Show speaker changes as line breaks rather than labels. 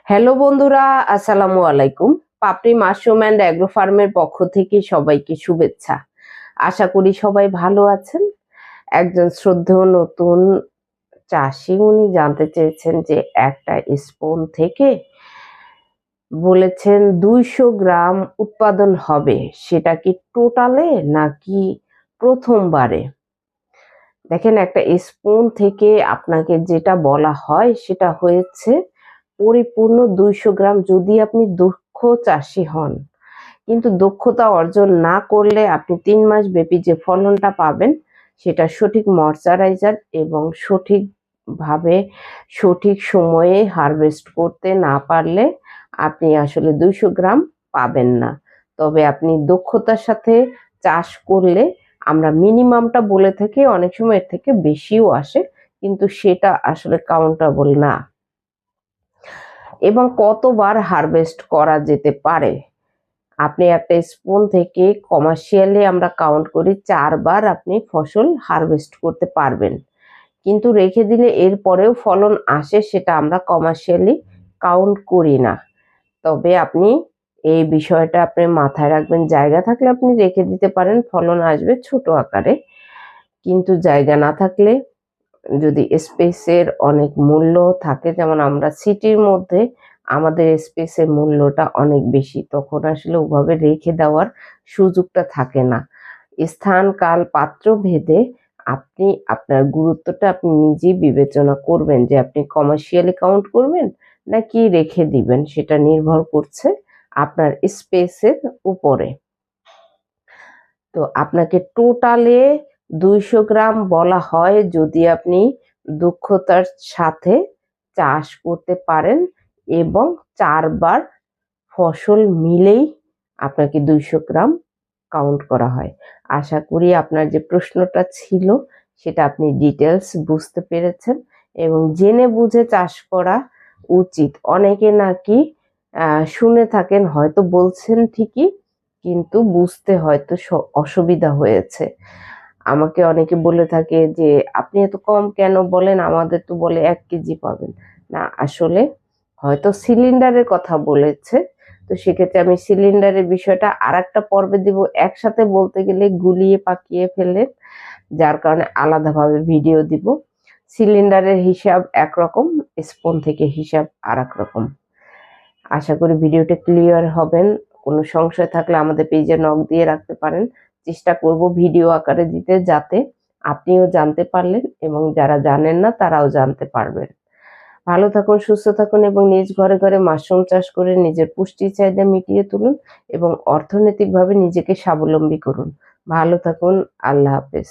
Hello বন্ধুরা, আসসালামু আলাইকুম। পাপড়ি মাশরুম অ্যান্ড অ্যাগ্রো ফার্মের পক্ষ থেকে সবাইকে শুভেচ্ছা। আশা করি সবাই ভালো আছেন। একজন শ্রদ্ধেয় নতুন চাষি উনি জানতে চেয়েছেন যে একটা স্পুন থেকে বলেছেন 200 গ্রাম উৎপাদন হবে, সেটা কি টোটালে নাকি প্রথমবারে? দেখেন, একটা স্পুন থেকে আপনাকে যেটা বলা হয় সেটা হয়েছে পরিপূর্ণ 200 গ্রাম যদি আপনি দক্ষ চাষি হন। কিন্তু দক্ষতা অর্জন না করলে আপনি 3 মাস ব্যাপী যে ফলনটা পাবেন সেটা সঠিক ময়শ্চারাইজার এবং সঠিকভাবে সঠিক সময়ে হারভেস্ট করতে না পারলে আপনি আসলে 200 গ্রাম পাবেন না। তবে আপনি দক্ষতার সাথে চাষ করলে আমরা মিনিমামটা বলে থাকি, অনেক সময় এর থেকে বেশিও আসে, কিন্তু সেটা আসলে কাউন্টেবল না। এবং কতবার হারভেস্ট করা যেতে পারে? আপনি একটা স্পুন থেকে কমার্শিয়ালি আমরা কাউন্ট করি 4 বার আপনি ফসল হারভেস্ট করতে পারবেন। কিন্তু রেখে দিলে এর পরেও ফলন আসে, সেটা আমরা কমার্শিয়ালি কাউন্ট করি না। তবে আপনি এই বিষয়টা আপনি মাথায় রাখবেন, জায়গা থাকলে আপনি রেখে দিতে পারেন, ফলন আসবে ছোট আকারে। কিন্তু জায়গা না থাকলে, যদি স্পেসের অনেক মূল্য থাকে, যেমন আমরা সিটির মধ্যে আমাদের স্পেসের মূল্যটা অনেক বেশি, তখন আসলে ওভাবে রেখে দেওয়ার সুযোগটা থাকে না। স্থান কাল পাত্র ভেদে আপনি আপনার গুরুত্বটা আপনি নিজেই বিবেচনা করবেন যে আপনি কমার্শিয়ালি কাউন্ট করবেন নাকি রেখে দিবেন, সেটা নির্ভর করছে আপনার স্পেসের উপরে। তো আপনাকে টোটালে 200 গ্রাম বলা হয় যদি আপনি দক্ষতার সাথে চাষ করতে পারেন এবং 4 বার ফসল মিলেই আপনাকে 200 গ্রাম কাউন্ট করা হয়। আশা করি আপনার যে প্রশ্নটা ছিল সেটা আপনি ডিটেলস বুঝতে পেরেছেন এবং জেনে বুঝে চাষ করা উচিত। অনেকে নাকি শুনে থাকেন, হয়তো বলছেন ঠিকই, কিন্তু বুঝতে হয়তো অসুবিধা হয়েছে। আমাকে অনেকে বলে থাকে যে আপনি এত কম কেন বলেন, আমাদের তো বলে 1 কেজি পাবেন। না, আসলে হয়তো সিলিন্ডারের কথা বলেছে, তো সেক্ষেত্রে আমি সিলিন্ডারের বিষয়টা আরেকটা পর্বে দিব। একসাথে বলতে গেলে গুলিয়ে পাকিয়ে ফেলে, যার কারণে আলাদাভাবে ভিডিও দিব। সিলিন্ডারের হিসাব একরকম, স্পুন থেকে হিসাব আরেক রকম। আশা করি ভিডিওটা ক্লিয়ার হবেন। কোনো সংশয় থাকলে আমাদের পেজে নক দিয়ে রাখতে পারেন। চেষ্টা করব ভিডিও আকারে দিতে, যাতে আপনিও জানতে পারলেন এবং যারা জানেন না তারাও জানতে পারবেন। ভালো থাকুন, সুস্থ থাকুন এবং নিজ ঘরে ঘরে মাশরুম চাষ করে নিজের পুষ্টি চাহিদা মিটিয়ে তুলুন এবং অর্থনৈতিকভাবে নিজেকে স্বাবলম্বী করুন। ভালো থাকুন। আল্লাহ হাফেজ।